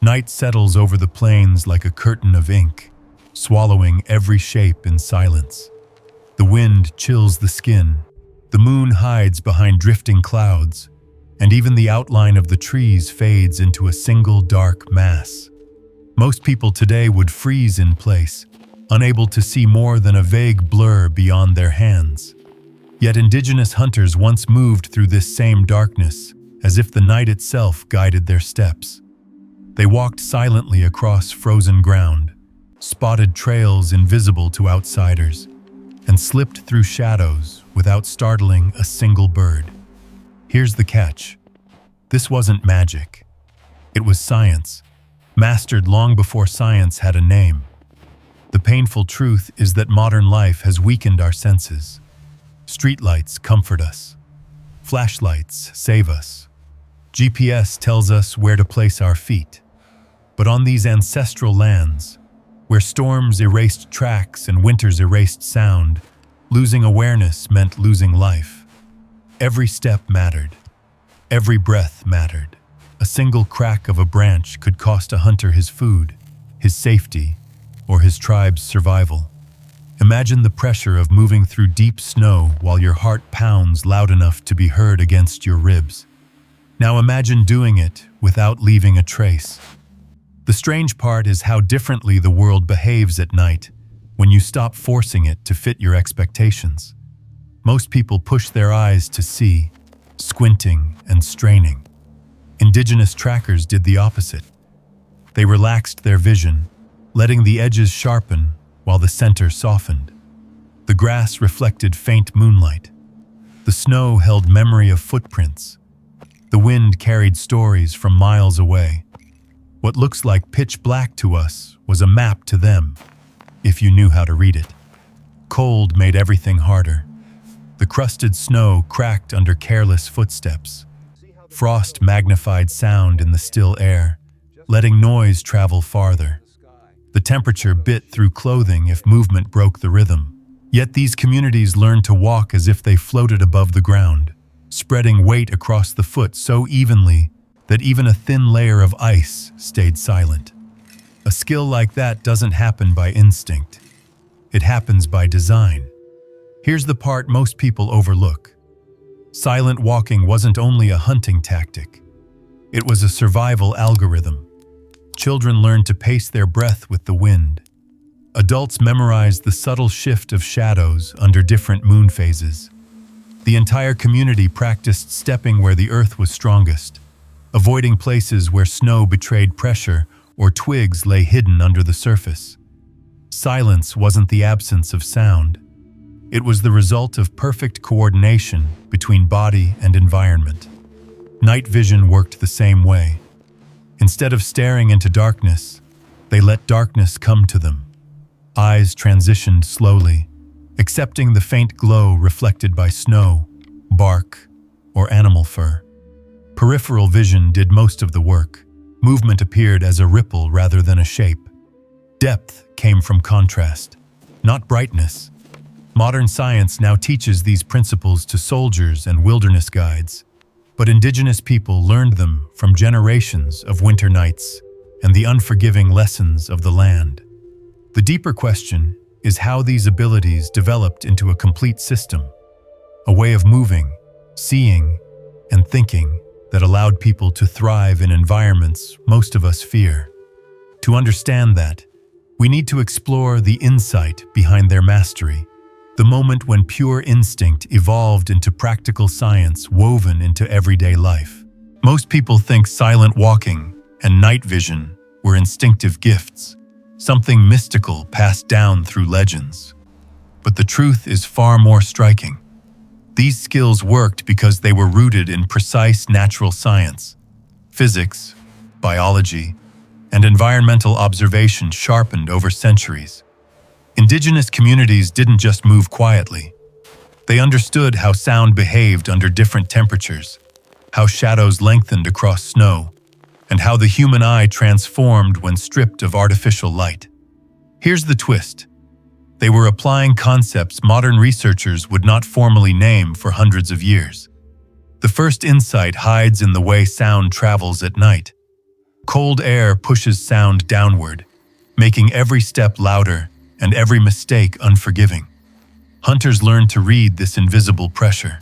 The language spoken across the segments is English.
Night settles over the plains like a curtain of ink, swallowing every shape in silence. The wind chills the skin, the moon hides behind drifting clouds, and even the outline of the trees fades into a single dark mass. Most people today would freeze in place, unable to see more than a vague blur beyond their hands. Yet indigenous hunters once moved through this same darkness, as if the night itself guided their steps. They walked silently across frozen ground, spotted trails invisible to outsiders, and slipped through shadows without startling a single bird. Here's the catch. This wasn't magic. It was science, mastered long before science had a name. The painful truth is that modern life has weakened our senses. Streetlights comfort us. Flashlights save us. GPS tells us where to place our feet. But on these ancestral lands, where storms erased tracks and winters erased sound, losing awareness meant losing life. Every step mattered. Every breath mattered. A single crack of a branch could cost a hunter his food, his safety, or his tribe's survival. Imagine the pressure of moving through deep snow while your heart pounds loud enough to be heard against your ribs. Now imagine doing it without leaving a trace. The strange part is how differently the world behaves at night when you stop forcing it to fit your expectations. Most people push their eyes to see, squinting and straining. Indigenous trackers did the opposite. They relaxed their vision, letting the edges sharpen while the center softened. The grass reflected faint moonlight. The snow held memory of footprints. The wind carried stories from miles away. What looks like pitch black to us was a map to them, if you knew how to read it. Cold made everything harder. The crusted snow cracked under careless footsteps. Frost magnified sound in the still air, letting noise travel farther. The temperature bit through clothing if movement broke the rhythm. Yet these communities learned to walk as if they floated above the ground, spreading weight across the foot so evenly that even a thin layer of ice stayed silent. A skill like that doesn't happen by instinct. It happens by design. Here's the part most people overlook. Silent walking wasn't only a hunting tactic. It was a survival algorithm. Children learned to pace their breath with the wind. Adults memorized the subtle shift of shadows under different moon phases. The entire community practiced stepping where the earth was strongest, avoiding places where snow betrayed pressure or twigs lay hidden under the surface. Silence wasn't the absence of sound. It was the result of perfect coordination between body and environment. Night vision worked the same way. Instead of staring into darkness, they let darkness come to them. Eyes transitioned slowly, accepting the faint glow reflected by snow, bark, or animal fur. Peripheral vision did most of the work. Movement appeared as a ripple rather than a shape. Depth came from contrast, not brightness. Modern science now teaches these principles to soldiers and wilderness guides, but indigenous people learned them from generations of winter nights and the unforgiving lessons of the land. The deeper question is how these abilities developed into a complete system, a way of moving, seeing, and thinking that allowed people to thrive in environments most of us fear. To understand that, we need to explore the insight behind their mastery, the moment when pure instinct evolved into practical science woven into everyday life. Most people think silent walking and night vision were instinctive gifts, something mystical passed down through legends. But the truth is far more striking. These skills worked because they were rooted in precise natural science. Physics, biology, and environmental observation sharpened over centuries. Indigenous communities didn't just move quietly. They understood how sound behaved under different temperatures, how shadows lengthened across snow, and how the human eye transformed when stripped of artificial light. Here's the twist. They were applying concepts modern researchers would not formally name for hundreds of years. The first insight hides in the way sound travels at night. Cold air pushes sound downward, making every step louder and every mistake unforgiving. Hunters learn to read this invisible pressure,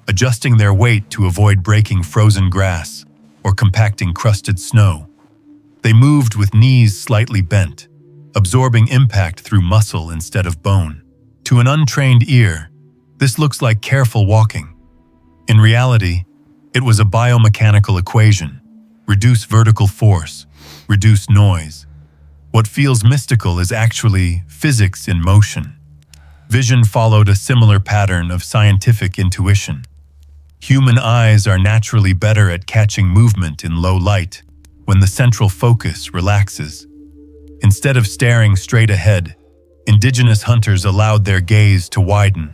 adjusting their weight to avoid breaking frozen grass or compacting crusted snow. They moved with knees slightly bent, absorbing impact through muscle instead of bone. To an untrained ear, this looks like careful walking. In reality, it was a biomechanical equation: reduce vertical force, reduce noise. What feels mystical is actually physics in motion. Vision followed a similar pattern of scientific intuition. Human eyes are naturally better at catching movement in low light when the central focus relaxes. Instead of staring straight ahead, indigenous hunters allowed their gaze to widen,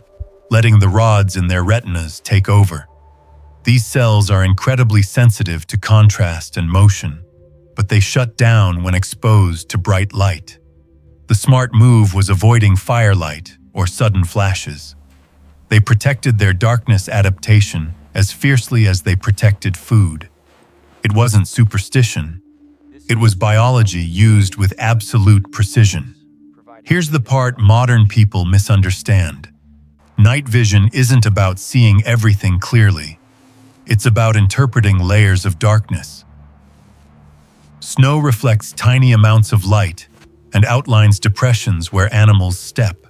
letting the rods in their retinas take over. These cells are incredibly sensitive to contrast and motion, but they shut down when exposed to bright light. The smart move was avoiding firelight or sudden flashes. They protected their darkness adaptation as fiercely as they protected food. It wasn't superstition. It was biology used with absolute precision. Here's the part modern people misunderstand. Night vision isn't about seeing everything clearly. It's about interpreting layers of darkness. Snow reflects tiny amounts of light and outlines depressions where animals step.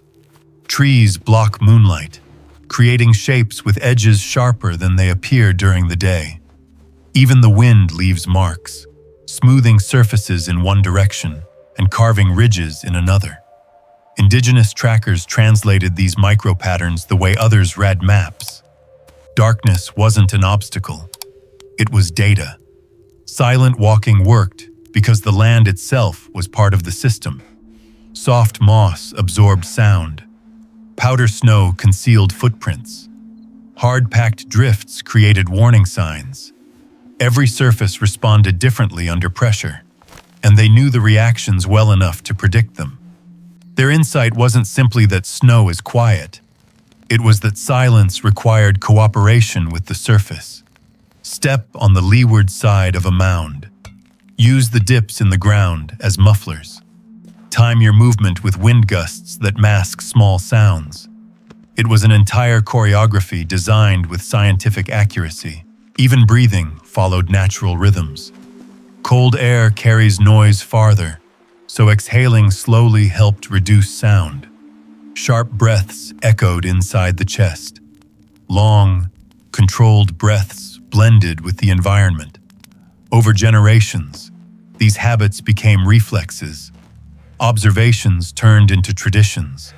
Trees block moonlight, creating shapes with edges sharper than they appear during the day. Even the wind leaves marks, smoothing surfaces in one direction and carving ridges in another. Indigenous trackers translated these micro-patterns the way others read maps. Darkness wasn't an obstacle. It was data. Silent walking worked because the land itself was part of the system. Soft moss absorbed sound. Powder snow concealed footprints. Hard-packed drifts created warning signs. Every surface responded differently under pressure, and they knew the reactions well enough to predict them. Their insight wasn't simply that snow is quiet. It was that silence required cooperation with the surface. Step on the leeward side of a mound. Use the dips in the ground as mufflers. Time your movement with wind gusts that mask small sounds. It was an entire choreography designed with scientific accuracy. Even breathing followed natural rhythms. Cold air carries noise farther, so exhaling slowly helped reduce sound. Sharp breaths echoed inside the chest. Long, controlled breaths blended with the environment. Over generations, these habits became reflexes. Observations turned into traditions.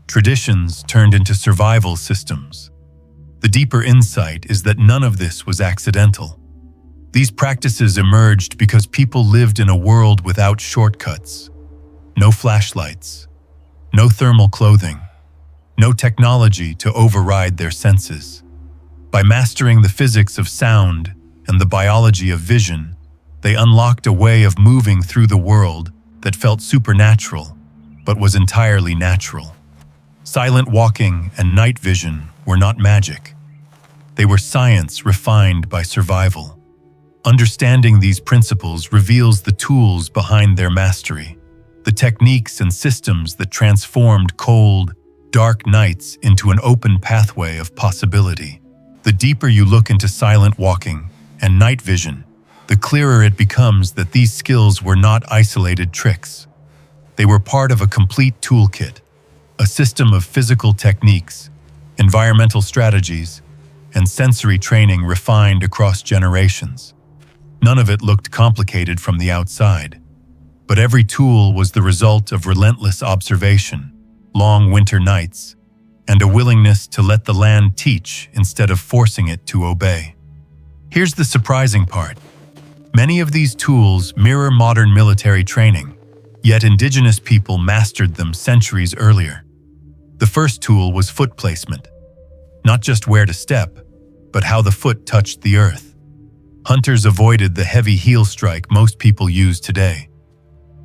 Traditions turned into survival systems. The deeper insight is that none of this was accidental. These practices emerged because people lived in a world without shortcuts. No flashlights, no thermal clothing, no technology to override their senses. By mastering the physics of sound and the biology of vision, they unlocked a way of moving through the world that felt supernatural, but was entirely natural. Silent walking and night vision were not magic. They were science refined by survival. Understanding these principles reveals the tools behind their mastery, the techniques and systems that transformed cold, dark nights into an open pathway of possibility. The deeper you look into silent walking and night vision, the clearer it becomes that these skills were not isolated tricks. They were part of a complete toolkit, a system of physical techniques, environmental strategies, and sensory training refined across generations. None of it looked complicated from the outside, but every tool was the result of relentless observation, long winter nights, and a willingness to let the land teach instead of forcing it to obey. Here's the surprising part. Many of these tools mirror modern military training, yet indigenous people mastered them centuries earlier. The first tool was foot placement. Not just where to step, but how the foot touched the earth. Hunters avoided the heavy heel strike most people use today.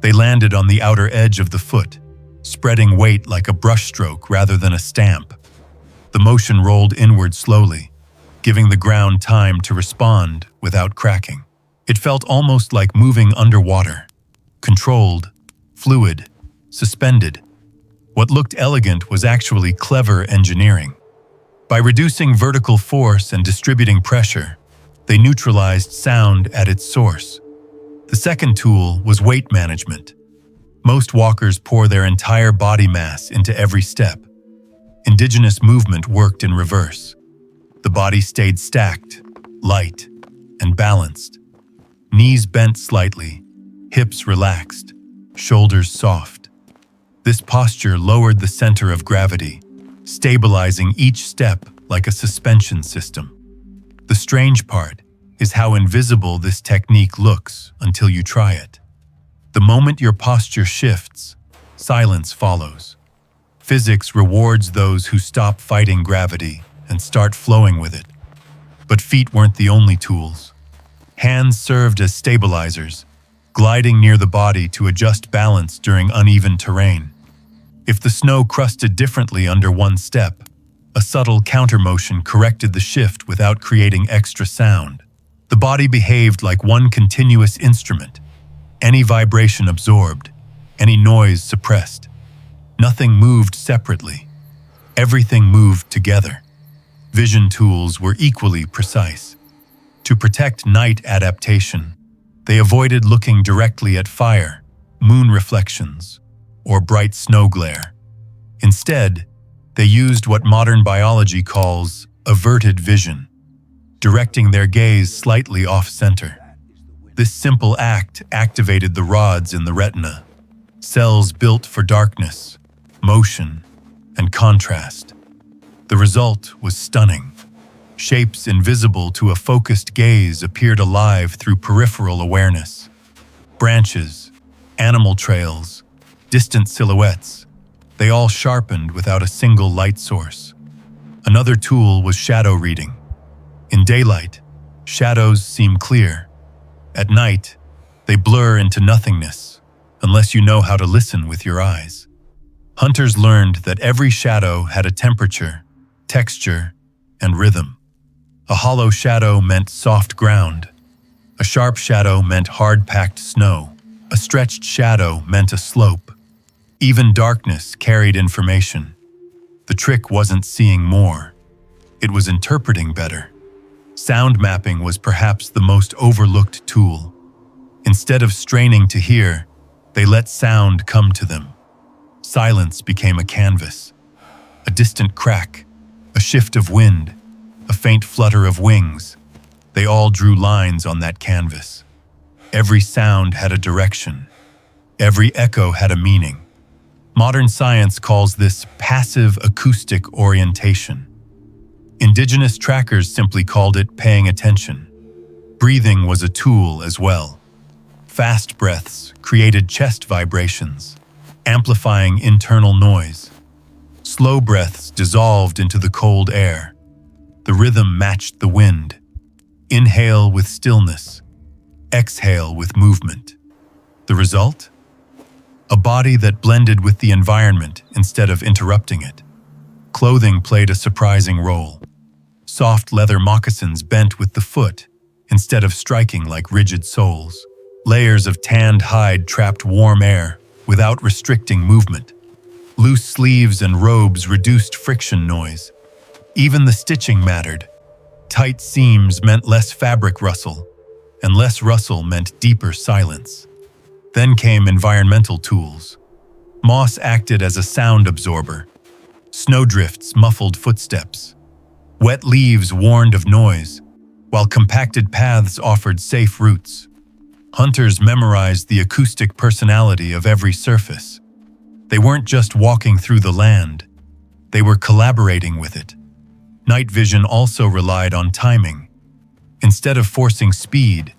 They landed on the outer edge of the foot, spreading weight like a brushstroke rather than a stamp. The motion rolled inward slowly, giving the ground time to respond without cracking. It felt almost like moving underwater, controlled, fluid, suspended. What looked elegant was actually clever engineering. By reducing vertical force and distributing pressure, they neutralized sound at its source. The second tool was weight management. Most walkers pour their entire body mass into every step. Indigenous movement worked in reverse. The body stayed stacked, light, and balanced. Knees bent slightly, hips relaxed, shoulders soft. This posture lowered the center of gravity, stabilizing each step like a suspension system. The strange part is how invisible this technique looks until you try it. The moment your posture shifts, silence follows. Physics rewards those who stop fighting gravity and start flowing with it. But feet weren't the only tools. Hands served as stabilizers, gliding near the body to adjust balance during uneven terrain. If the snow crusted differently under one step, a subtle countermotion corrected the shift without creating extra sound. The body behaved like one continuous instrument, any vibration absorbed, any noise suppressed. Nothing moved separately. Everything moved together. Vision tools were equally precise. To protect night adaptation, they avoided looking directly at fire, moon reflections, or bright snow glare. Instead, they used what modern biology calls averted vision, directing their gaze slightly off-center. This simple act activated the rods in the retina, cells built for darkness, motion, and contrast. The result was stunning. Shapes invisible to a focused gaze appeared alive through peripheral awareness. Branches, animal trails, distant silhouettes, they all sharpened without a single light source. Another tool was shadow reading. In daylight, shadows seem clear. At night, they blur into nothingness, unless you know how to listen with your eyes. Hunters learned that every shadow had a temperature, texture, and rhythm. A hollow shadow meant soft ground. A sharp shadow meant hard-packed snow. A stretched shadow meant a slope. Even darkness carried information. The trick wasn't seeing more. It was interpreting better. Sound mapping was perhaps the most overlooked tool. Instead of straining to hear, they let sound come to them. Silence became a canvas. A distant crack, a shift of wind, a faint flutter of wings. They all drew lines on that canvas. Every sound had a direction. Every echo had a meaning. Modern science calls this passive acoustic orientation. Indigenous trackers simply called it paying attention. Breathing was a tool as well. Fast breaths created chest vibrations, amplifying internal noise. Slow breaths dissolved into the cold air. The rhythm matched the wind. Inhale with stillness, exhale with movement. The result? A body that blended with the environment instead of interrupting it. Clothing played a surprising role. Soft leather moccasins bent with the foot instead of striking like rigid soles. Layers of tanned hide trapped warm air without restricting movement. Loose sleeves and robes reduced friction noise. Even the stitching mattered. Tight seams meant less fabric rustle, and less rustle meant deeper silence. Then came environmental tools. Moss acted as a sound absorber. Snowdrifts muffled footsteps. Wet leaves warned of noise, while compacted paths offered safe routes. Hunters memorized the acoustic personality of every surface. They weren't just walking through the land, they were collaborating with it. Night vision also relied on timing. Instead of forcing speed,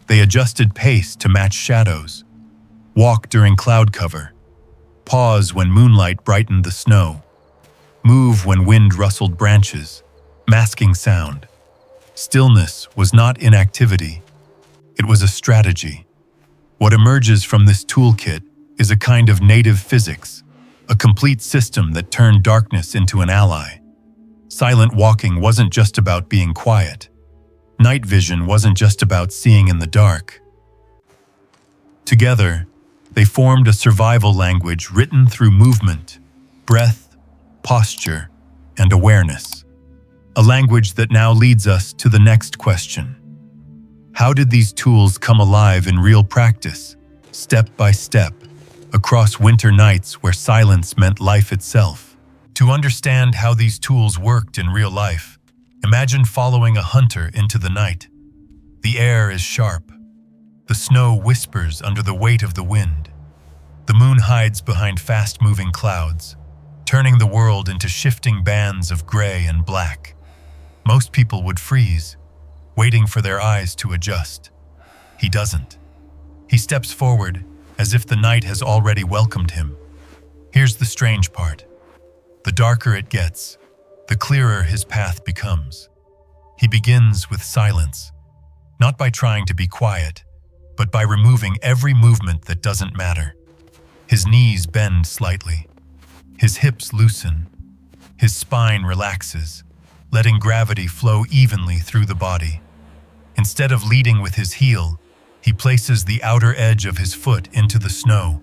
they adjusted pace to match shadows. Walk during cloud cover. Pause when moonlight brightened the snow. Move when wind rustled branches, masking sound. Stillness was not inactivity. It was a strategy. What emerges from this toolkit is a kind of native physics, a complete system that turned darkness into an ally. Silent walking wasn't just about being quiet. Night vision wasn't just about seeing in the dark. Together, they formed a survival language written through movement, breath, posture, and awareness. A language that now leads us to the next question. How did these tools come alive in real practice, step by step, across winter nights where silence meant life itself? To understand how these tools worked in real life, imagine following a hunter into the night. The air is sharp. The snow whispers under the weight of the wind. The moon hides behind fast-moving clouds, turning the world into shifting bands of gray and black. Most people would freeze, waiting for their eyes to adjust. He doesn't. He steps forward as if the night has already welcomed him. Here's the strange part. The darker it gets, the clearer his path becomes. He begins with silence, not by trying to be quiet, but by removing every movement that doesn't matter. His knees bend slightly. His hips loosen. His spine relaxes, letting gravity flow evenly through the body. Instead of leading with his heel, he places the outer edge of his foot into the snow,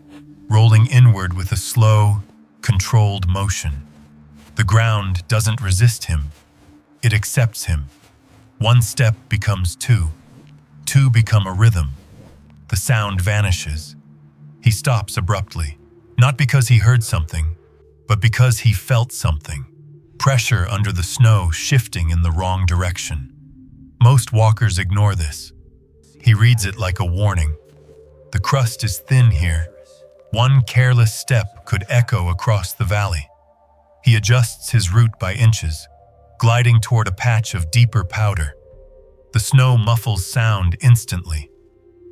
rolling inward with a slow, controlled motion. The ground doesn't resist him. It accepts him. One step becomes two. Two become a rhythm. The sound vanishes. He stops abruptly, not because he heard something, but because he felt something. Pressure under the snow shifting in the wrong direction. Most walkers ignore this. He reads it like a warning. The crust is thin here. One careless step could echo across the valley. He adjusts his route by inches, gliding toward a patch of deeper powder. The snow muffles sound instantly.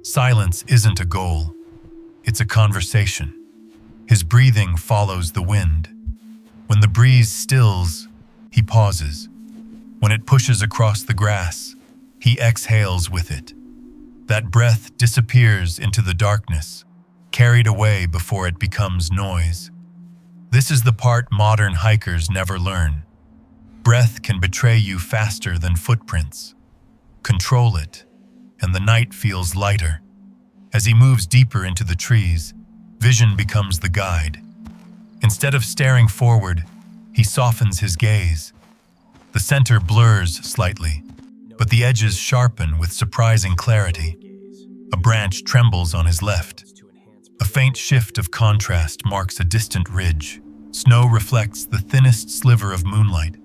Silence isn't a goal. It's a conversation. His breathing follows the wind. When the breeze stills, he pauses. When it pushes across the grass, he exhales with it. That breath disappears into the darkness, carried away before it becomes noise. This is the part modern hikers never learn. Breath can betray you faster than footprints. Control it, and the night feels lighter. As he moves deeper into the trees, vision becomes the guide. Instead of staring forward, he softens his gaze. The center blurs slightly, but the edges sharpen with surprising clarity. A branch trembles on his left. A faint shift of contrast marks a distant ridge. Snow reflects the thinnest sliver of moonlight,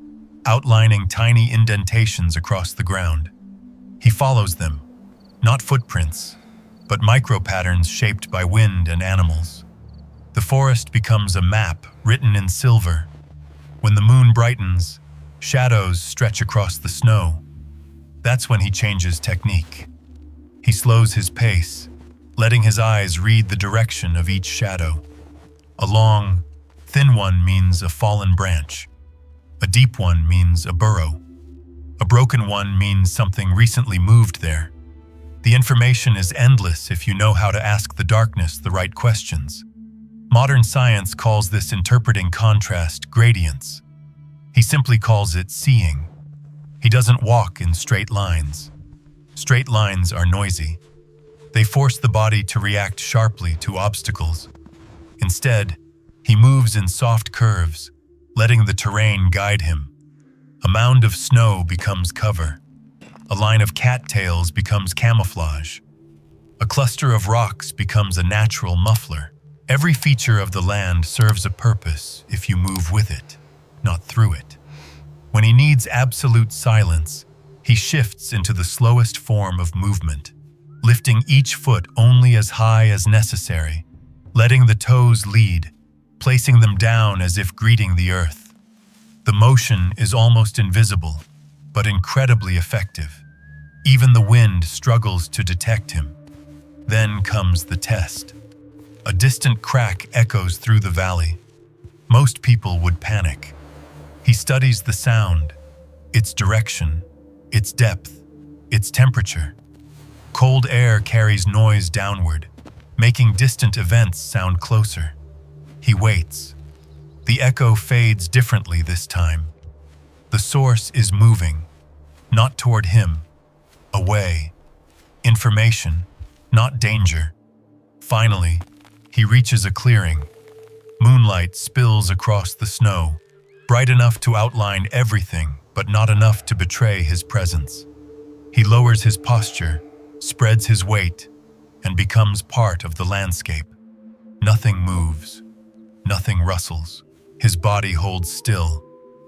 outlining tiny indentations across the ground. He follows them, not footprints, but micro-patterns shaped by wind and animals. The forest becomes a map written in silver. When the moon brightens, shadows stretch across the snow. That's when he changes technique. He slows his pace, letting his eyes read the direction of each shadow. A long, thin one means a fallen branch. A deep one means a burrow. A broken one means something recently moved there. The information is endless if you know how to ask the darkness the right questions. Modern science calls this interpreting contrast gradients. He simply calls it seeing. He doesn't walk in straight lines. Straight lines are noisy. They force the body to react sharply to obstacles. Instead, he moves in soft curves, letting the terrain guide him. A mound of snow becomes cover. A line of cattails becomes camouflage. A cluster of rocks becomes a natural muffler. Every feature of the land serves a purpose if you move with it, not through it. When he needs absolute silence, he shifts into the slowest form of movement, lifting each foot only as high as necessary, letting the toes lead, placing them down as if greeting the earth. The motion is almost invisible, but incredibly effective. Even the wind struggles to detect him. Then comes the test. A distant crack echoes through the valley. Most people would panic. He studies the sound, its direction, its depth, its temperature. Cold air carries noise downward, making distant events sound closer. He waits. The echo fades differently this time. The source is moving, not toward him, away, information, not danger. Finally, he reaches a clearing. Moonlight spills across the snow, bright enough to outline everything, but not enough to betray his presence. He lowers his posture, spreads his weight, and becomes part of the landscape. Nothing moves, nothing rustles. His body holds still,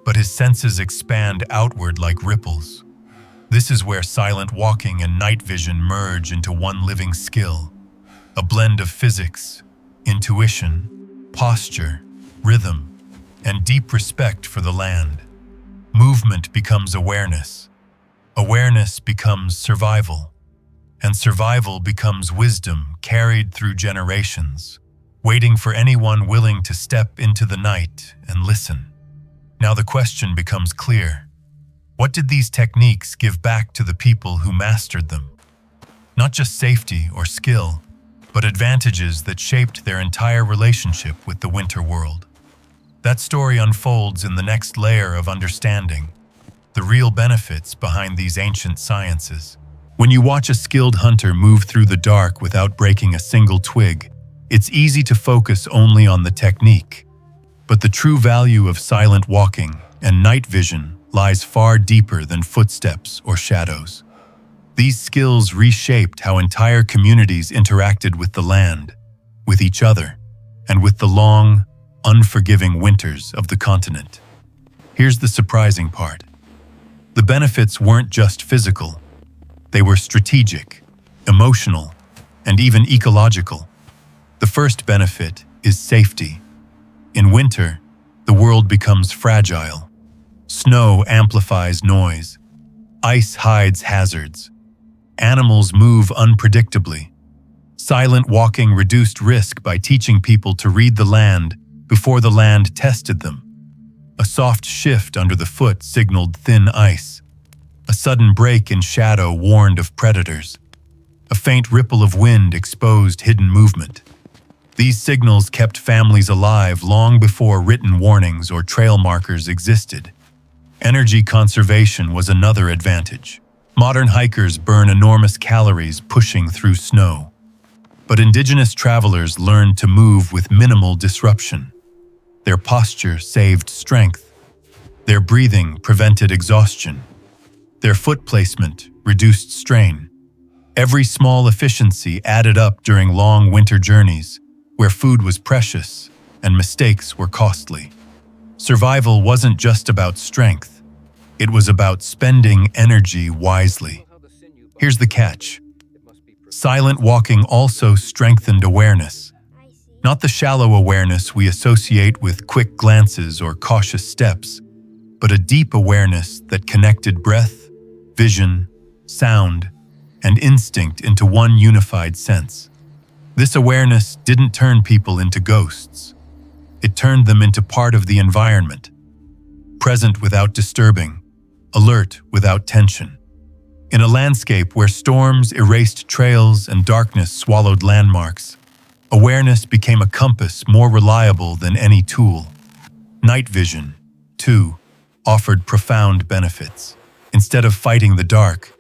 but his senses expand outward like ripples. This is where silent walking and night vision merge into one living skill, a blend of physics, intuition, posture, rhythm, and deep respect for the land. Movement becomes awareness. Awareness becomes survival. And survival becomes wisdom carried through generations, waiting for anyone willing to step into the night and listen. Now the question becomes clear. What did these techniques give back to the people who mastered them? Not just safety or skill, but advantages that shaped their entire relationship with the winter world. That story unfolds in the next layer of understanding, the real benefits behind these ancient sciences. When you watch a skilled hunter move through the dark without breaking a single twig, it's easy to focus only on the technique. But the true value of silent walking and night vision lies far deeper than footsteps or shadows. These skills reshaped how entire communities interacted with the land, with each other, and with the long, unforgiving winters of the continent. Here's the surprising part. The benefits weren't just physical. They were strategic, emotional, and even ecological. The first benefit is safety. In winter, the world becomes fragile. Snow amplifies noise. Ice hides hazards. Animals move unpredictably. Silent walking reduced risk by teaching people to read the land before the land tested them. A soft shift under the foot signaled thin ice. A sudden break in shadow warned of predators. A faint ripple of wind exposed hidden movement. These signals kept families alive long before written warnings or trail markers existed. Energy conservation was another advantage. Modern hikers burn enormous calories pushing through snow. But indigenous travelers learned to move with minimal disruption. Their posture saved strength. Their breathing prevented exhaustion. Their foot placement reduced strain. Every small efficiency added up during long winter journeys, where food was precious and mistakes were costly. Survival wasn't just about strength. It was about spending energy wisely. Here's the catch. Silent walking also strengthened awareness. Not the shallow awareness we associate with quick glances or cautious steps, but a deep awareness that connected breath, vision, sound, and instinct into one unified sense. This awareness didn't turn people into ghosts. It turned them into part of the environment, present without disturbing, alert without tension. In a landscape where storms erased trails and darkness swallowed landmarks, awareness became a compass more reliable than any tool. Night vision, too, offered profound benefits. Instead of fighting the dark,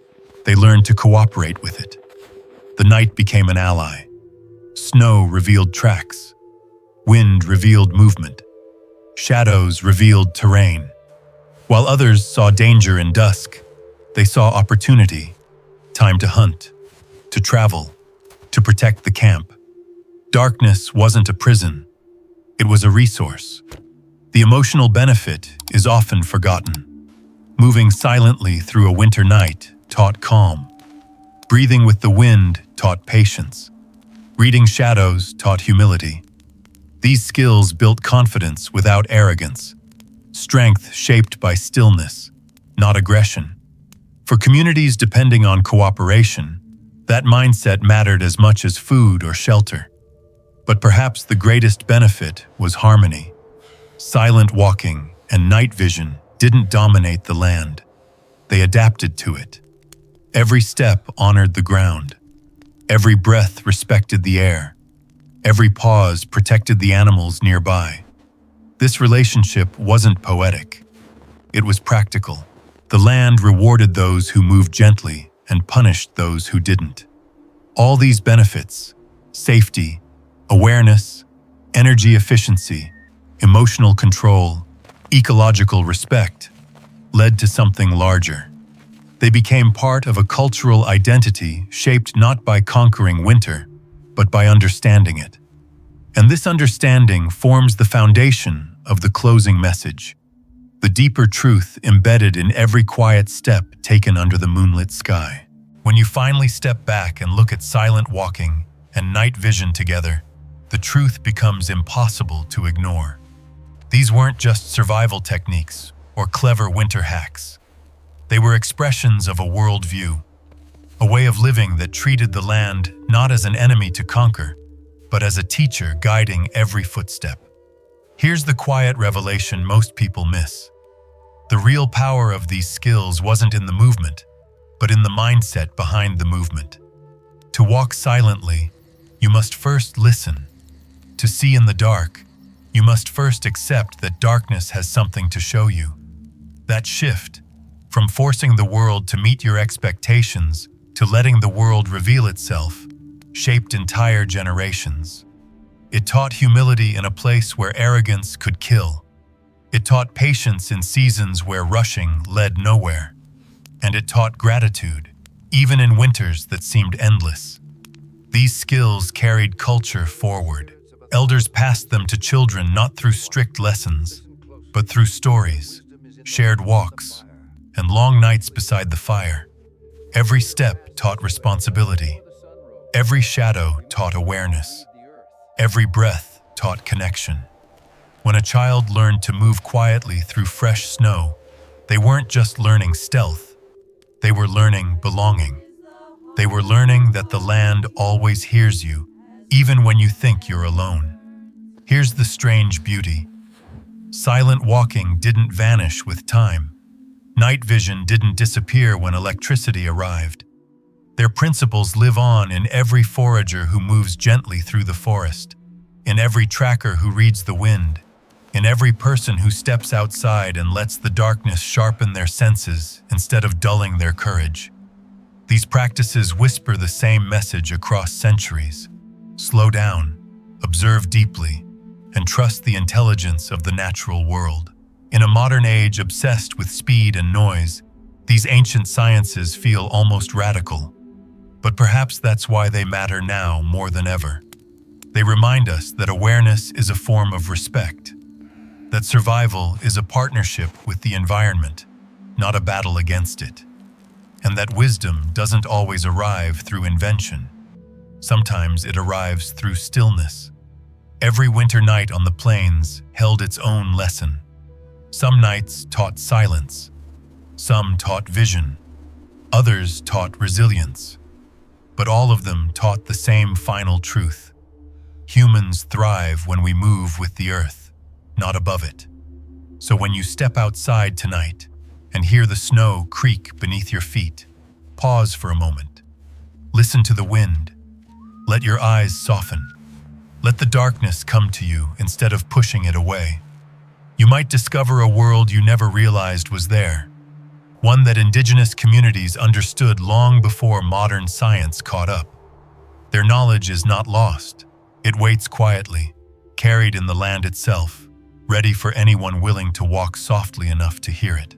they learned to cooperate with it. The night became an ally. Snow revealed tracks. Wind revealed movement. Shadows revealed terrain. While others saw danger in dusk, they saw opportunity, time to hunt, to travel, to protect the camp. Darkness wasn't a prison. It was a resource. The emotional benefit is often forgotten. Moving silently through a winter night taught calm. Breathing with the wind taught patience. Reading shadows taught humility. These skills built confidence without arrogance. Strength shaped by stillness, not aggression. For communities depending on cooperation, that mindset mattered as much as food or shelter. But perhaps the greatest benefit was harmony. Silent walking and night vision didn't dominate the land. They adapted to it. Every step honored the ground. Every breath respected the air. Every pause protected the animals nearby. This relationship wasn't poetic. It was practical. The land rewarded those who moved gently, and punished those who didn't. All these benefits, safety, awareness, energy efficiency, emotional control, ecological respect, led to something larger. They became part of a cultural identity shaped not by conquering winter, but by understanding it. And this understanding forms the foundation of the closing message, the deeper truth embedded in every quiet step taken under the moonlit sky. When you finally step back and look at silent walking and night vision together, the truth becomes impossible to ignore. These weren't just survival techniques or clever winter hacks. They were expressions of a worldview, a way of living that treated the land not as an enemy to conquer, but as a teacher guiding every footstep. Here's the quiet revelation most people miss. The real power of these skills wasn't in the movement, but in the mindset behind the movement. To walk silently, you must first listen. To see in the dark, you must first accept that darkness has something to show you. That shift, from forcing the world to meet your expectations to letting the world reveal itself, shaped entire generations. It taught humility in a place where arrogance could kill. It taught patience in seasons where rushing led nowhere. And it taught gratitude, even in winters that seemed endless. These skills carried culture forward. Elders passed them to children not through strict lessons, but through stories, shared walks, and long nights beside the fire. Every step taught responsibility. Every shadow taught awareness. Every breath taught connection. When a child learned to move quietly through fresh snow, they weren't just learning stealth. They were learning belonging. They were learning that the land always hears you, even when you think you're alone. Here's the strange beauty. Silent walking didn't vanish with time. Night vision didn't disappear when electricity arrived. Their principles live on in every forager who moves gently through the forest, in every tracker who reads the wind, in every person who steps outside and lets the darkness sharpen their senses instead of dulling their courage. These practices whisper the same message across centuries. Slow down, observe deeply, and trust the intelligence of the natural world. In a modern age obsessed with speed and noise, these ancient sciences feel almost radical. But perhaps that's why they matter now more than ever. They remind us that awareness is a form of respect, that survival is a partnership with the environment, not a battle against it, and that wisdom doesn't always arrive through invention. Sometimes it arrives through stillness. Every winter night on the plains held its own lesson. Some nights taught silence. Some taught vision. Others taught resilience. But all of them taught the same final truth. Humans thrive when we move with the earth, not above it. So when you step outside tonight and hear the snow creak beneath your feet, pause for a moment. Listen to the wind. Let your eyes soften. Let the darkness come to you instead of pushing it away. You might discover a world you never realized was there, one that indigenous communities understood long before modern science caught up. Their knowledge is not lost. It waits quietly, carried in the land itself, ready for anyone willing to walk softly enough to hear it.